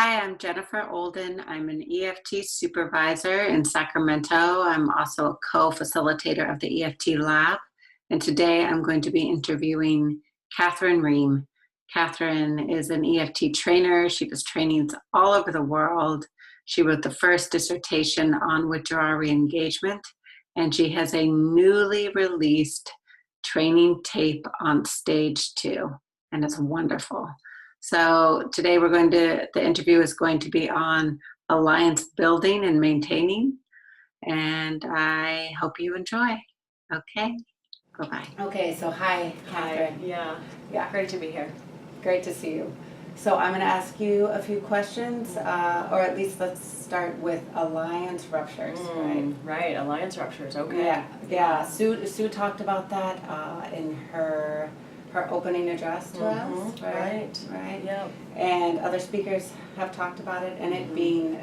Hi, I'm Jennifer Olden. I'm an EFT supervisor in Sacramento. I'm also a co-facilitator of the EFT lab. And today I'm going to be interviewing Kathryn Rheem. Kathryn is an EFT trainer. She does trainings all over the world. She wrote the first dissertation on withdrawal re-engagement, and she has a newly released training tape on stage 2, and it's wonderful. So today the interview is going to be on alliance building and maintaining, and I hope you enjoy. Okay, bye-bye. Okay, so hi, Kathryn. Hi. Yeah, Great to be here. great to see you. So I'm going to ask you a few questions, or at least let's start with alliance ruptures, right? Right, alliance ruptures, okay. Yeah. Sue talked about that in her opening address to us, right? Right. Yep. And other speakers have talked about it, and it being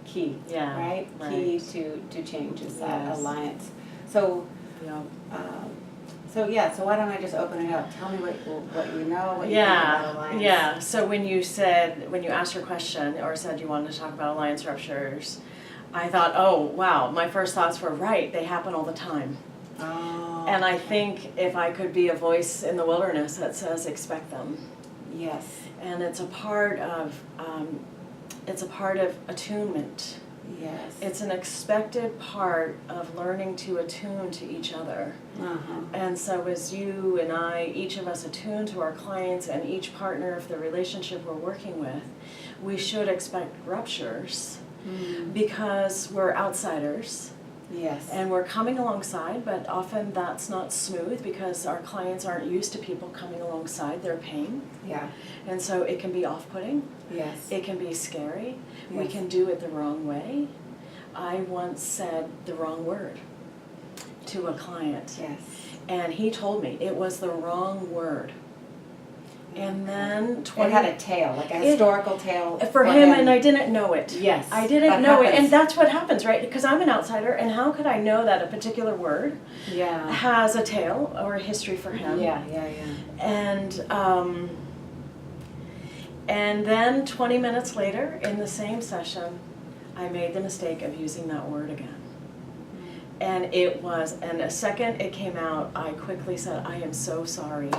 key, Yeah, right? Key to change is that alliance. So. Yep. So why don't I just open it up? Tell me what you know, what you think about alliance. Yeah. So when you asked your question or said you wanted to talk about alliance ruptures, I thought, oh wow, my first thoughts were right. They happen all the time. Oh. And I think if I could be a voice in the wilderness that says expect them. Yes. And it's a part of attunement. Yes. It's an expected part of learning to attune to each other. And so as you and I, each of us attune to our clients and each partner of the relationship we're working with, we should expect ruptures because we're outsiders. Yes. And we're coming alongside, but often that's not smooth because our clients aren't used to people coming alongside their pain. Yeah. And so it can be off-putting. Yes. It can be scary. Yes. We can do it the wrong way. I once said the wrong word to a client. Yes. And he told me it was the wrong word. And then it had a tail, like a historical tail. For him, and I didn't know it. Yes. I didn't know it. And that's what happens, right? Because I'm an outsider, and how could I know that a particular word has a tail or a history for him? Yeah. And then 20 minutes later, in the same session, I made the mistake of using that word again. And the second it came out, I quickly said, I am so sorry.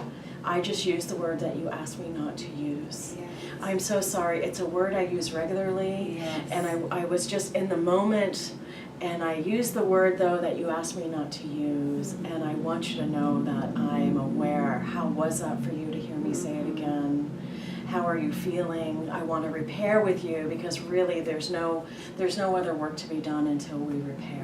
I just used the word that you asked me not to use. Yes. I'm so sorry. It's a word I use regularly. Yes. And I was just in the moment, and I used the word, though, that you asked me not to use. And I want you to know that I'm aware. How was that for you to hear me say it again? How are you feeling? I want to repair with you because really there's no other work to be done until we repair.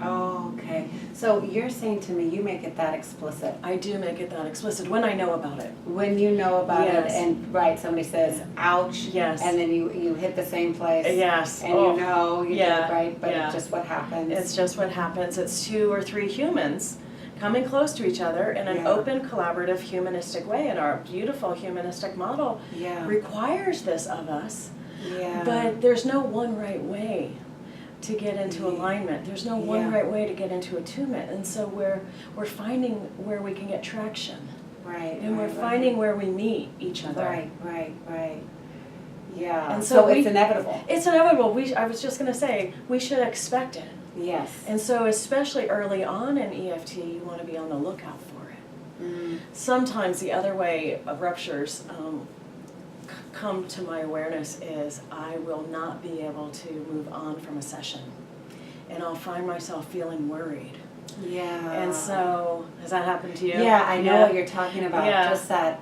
Oh, okay. So you're saying to me you make it that explicit. I do make it that explicit when I know about it. When you know about it, and somebody says, ouch, yes, and then you hit the same place. Yes. And you know you did right, but it's just what happens. It's just what happens. It's 2 or 3 humans coming close to each other in an open, collaborative, humanistic way. And our beautiful humanistic model requires this of us. Yeah. But there's no one right way to get into alignment. There's no one right way to get into attunement. And so we're finding where we can get traction. Right. And we're finding where we meet each other. Right. Yeah. And so it's inevitable. It's inevitable. I was just going to say, we should expect it. Yes. And so especially early on in EFT, you want to be on the lookout for it. Sometimes the other way of ruptures come to my awareness is I will not be able to move on from a session. And I'll find myself feeling worried. Yeah. And so, has that happened to you? Yeah, I know what you're talking about. Yeah. Just that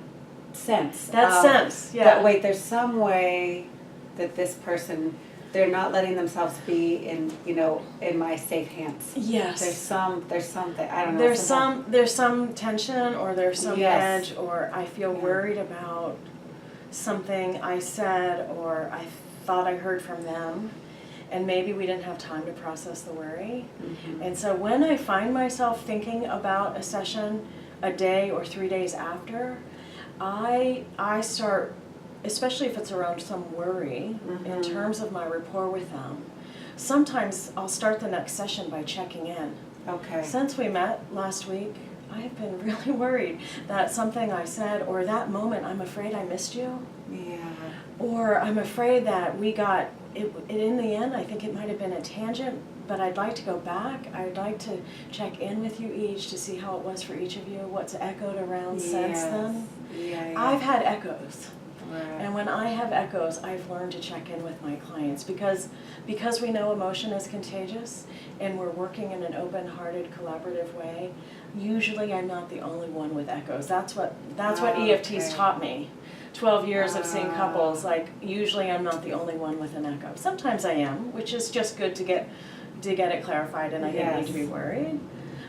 sense. That wait, there's some way that this person, they're not letting themselves be in my safe hands. Yes. There's something, I don't know. There's some tension, or there's some edge, or I feel worried about something I said or I thought I heard from them, and maybe we didn't have time to process the worry. And so when I find myself thinking about a session a day or 3 days after, I start, especially if it's around some worry in terms of my rapport with them, sometimes I'll start the next session by checking in. Okay. Since we met last week, I've been really worried that something I said or that moment, I'm afraid I missed you. Yeah. Or I'm afraid that we got, in the end, I think it might have been a tangent, but I'd like to go back. I'd like to check in with you each to see how it was for each of you, what's echoed around since then. Yeah. I've had echoes. Right. And when I have echoes, I've learned to check in with my clients because we know emotion is contagious and we're working in an open-hearted, collaborative way. Usually I'm not the only one with echoes. That's what EFT's taught me. 12 years of seeing couples, like usually I'm not the only one with an echo. Sometimes I am, which is just good to get it clarified, and I didn't need to be worried.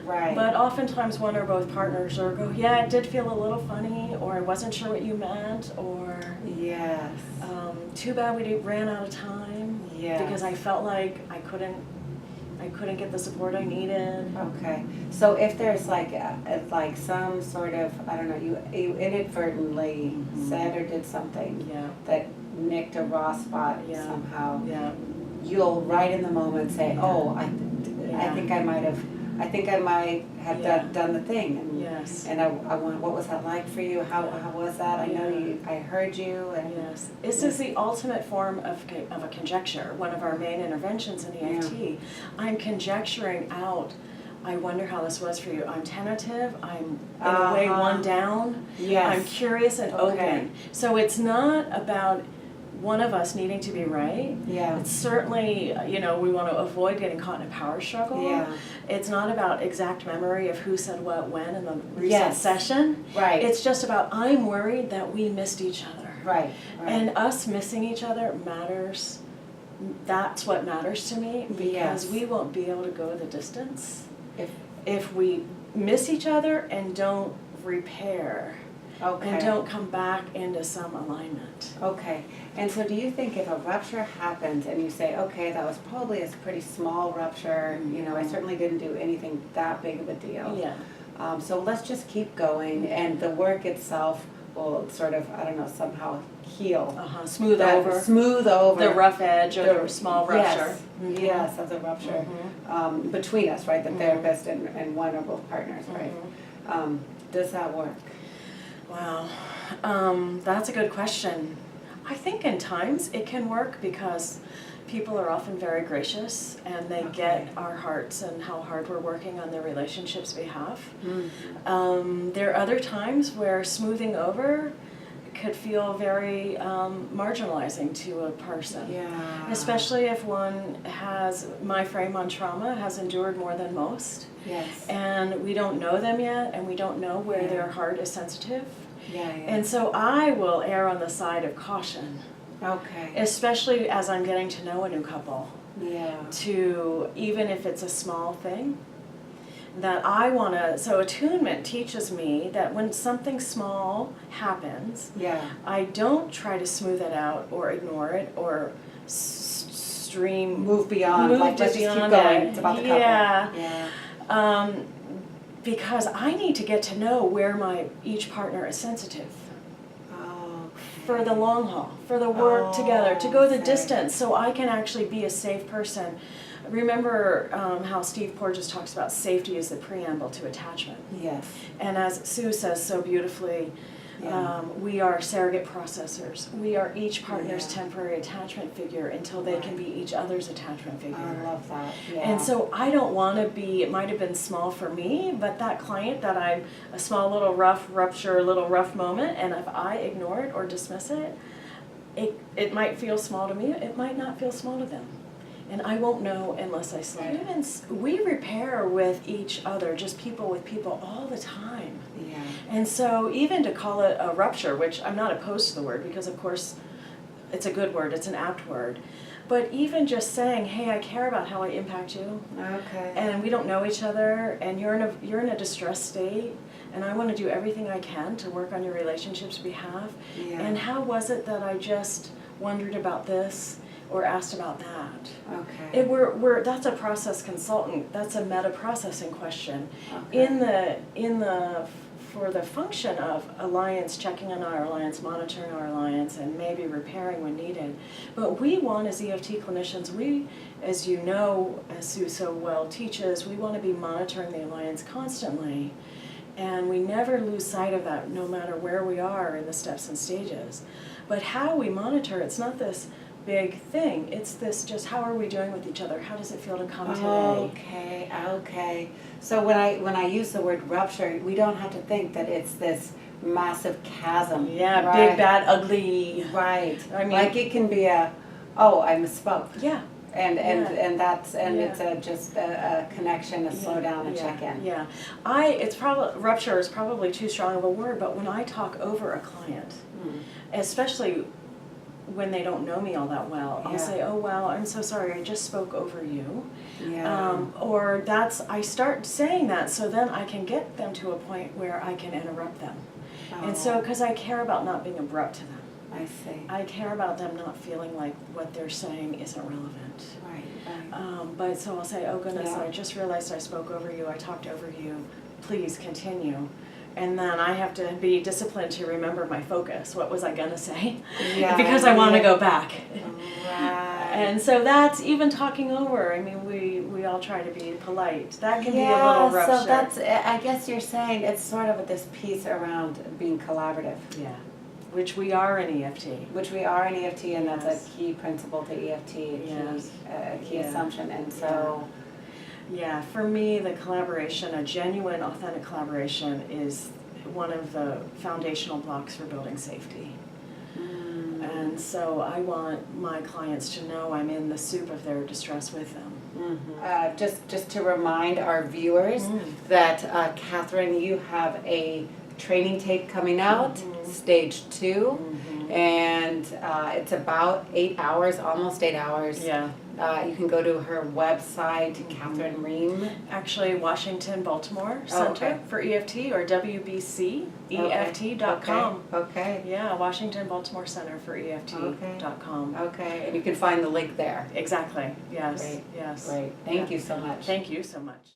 Right. But oftentimes one or both partners or go, yeah, it did feel a little funny, or I wasn't sure what you meant, or Yes. Too bad we ran out of time. Yes. Because I felt like I couldn't get the support I needed. Okay. So if there's like some sort of, I don't know, you inadvertently said or did something Yeah. that nicked a raw spot Yeah. somehow, Yeah. you'll right in the moment say, Yeah. oh, I Yeah. think I might have Yeah. done the thing. And, Yes. and I want, what was that like for you? How was that? I know I heard you. And Yes. This is the ultimate form of a conjecture, one of our main interventions in EFT. I'm conjecturing out, I wonder how this was for you. I'm tentative, I'm in a way one down, Yes. I'm curious and Okay. open. So it's not about one of us needing to be right. Yeah. It's certainly, we want to avoid getting caught in a power struggle. Yeah. It's not about exact memory of who said what when in the recent Yes. session. Right. It's just about, I'm worried that we missed each other. Right. And us missing each other matters. That's what matters to me, because Yes. we won't be able to go the distance if we miss each other and don't repair okay. and don't come back into some alignment. Okay. And so do you think if a rupture happens and you say, okay, that was probably a pretty small rupture, I certainly didn't do anything that big of a deal. Yeah. So let's just keep going, and the work itself will sort of, I don't know, somehow heal. Smooth over the rough edge or the small rupture. Yes, yes, of the rupture between us, right? The therapist and one or both partners, right? Does that work? Wow, that's a good question. I think in times it can work because people are often very gracious and they get our hearts and how hard we're working on their relationships' behalf. There are other times where smoothing over could feel very marginalizing to a person. Yeah. Especially if one has, my frame on trauma, has endured more than most. Yes. And we don't know them yet, and we don't know where their heart is sensitive. Yeah. And so I will err on the side of caution. Okay. Especially as I'm getting to know a new couple. Yeah. To, even if it's a small thing, that I want to, so attunement teaches me that when something small happens, I don't try to smooth it out or ignore it or move beyond, like let's just keep going, it's about the couple. Yeah. Because I need to get to know where each partner is sensitive. For the long haul, for the work together, to go the distance, so I can actually be a safe person. Remember how Steve Porges talks about safety is the preamble to attachment. Yes. And as Sue says so beautifully, we are surrogate processors. We are each partner's temporary attachment figure until they can be each other's attachment figure. I love that. Yeah. And so I don't want to be, it might have been small for me, but that client that I'm a small little rough rupture, little rough moment, and if I ignore it or dismiss it, it might feel small to me, it might not feel small to them. And I won't know unless I slow down. We repair with each other, just people with people all the time. Yeah. And so even to call it a rupture, which I'm not opposed to the word because of course it's a good word, it's an apt word. But even just saying, hey, I care about how I impact you. Okay. And we don't know each other and you're in a distressed state and I want to do everything I can to work on your relationship's behalf. Yeah. And how was it that I just wondered about this or asked about that? Okay. That's a process consultant. That's a meta processing question. Okay. For the function of alliance, checking on our alliance, monitoring our alliance, and maybe repairing when needed. But we want, as EFT clinicians, as you know, as Sue so well teaches, we want to be monitoring the alliance constantly And we never lose sight of that, no matter where we are in the steps and stages. But how we monitor, it's not this big thing. It's this just, how are we doing with each other? How does it feel to come today? Okay. So when I use the word rupture, we don't have to think that it's this massive chasm. Yeah, right? big, bad, ugly. Right. I mean, like it can be I misspoke. Yeah. And that's Yeah. it's just a connection, a slow down, a check in. Yeah. It's probably, rupture is probably too strong of a word, but when I talk over a client, especially when they don't know me all that well, I'll say, oh wow, I'm so sorry, I just spoke over you. Yeah. Or I start saying that so then I can get them to a point where I can interrupt them. And so, because I care about not being abrupt to them. I see. I care about them not feeling like what they're saying isn't relevant. Right. But so I'll say, oh goodness, Yeah. I just realized I spoke over you, I talked over you, please continue. And then I have to be disciplined to remember my focus. What was I gonna say? Yeah. Because I want to go back. Right. And so that's even talking over. I mean, we all try to be polite. That can be a little rupture. So that's, I guess you're saying it's sort of this piece around being collaborative. Yeah, which we are in EFT. Which we are in EFT, and Yes. that's a key principle to EFT, Yes. a key Yeah. assumption. And so, Yeah, for me, the collaboration, a genuine, authentic collaboration, is one of the foundational blocks for building safety. And so I want my clients to know I'm in the soup of their distress with them. just to remind our viewers that Kathryn, you have a training tape coming out, stage 2, and it's about 8 hours, almost 8 hours. Yeah. You can go to her website, Kathryn Rheem. Actually, Washington Baltimore Center for EFT, or WBCEFT.com. Okay. Yeah, Washington Baltimore Center for EFT.com. Okay, and you can find the link there. Exactly. Yes. Great. Yes. Great. Thank you so much. Thank you so much.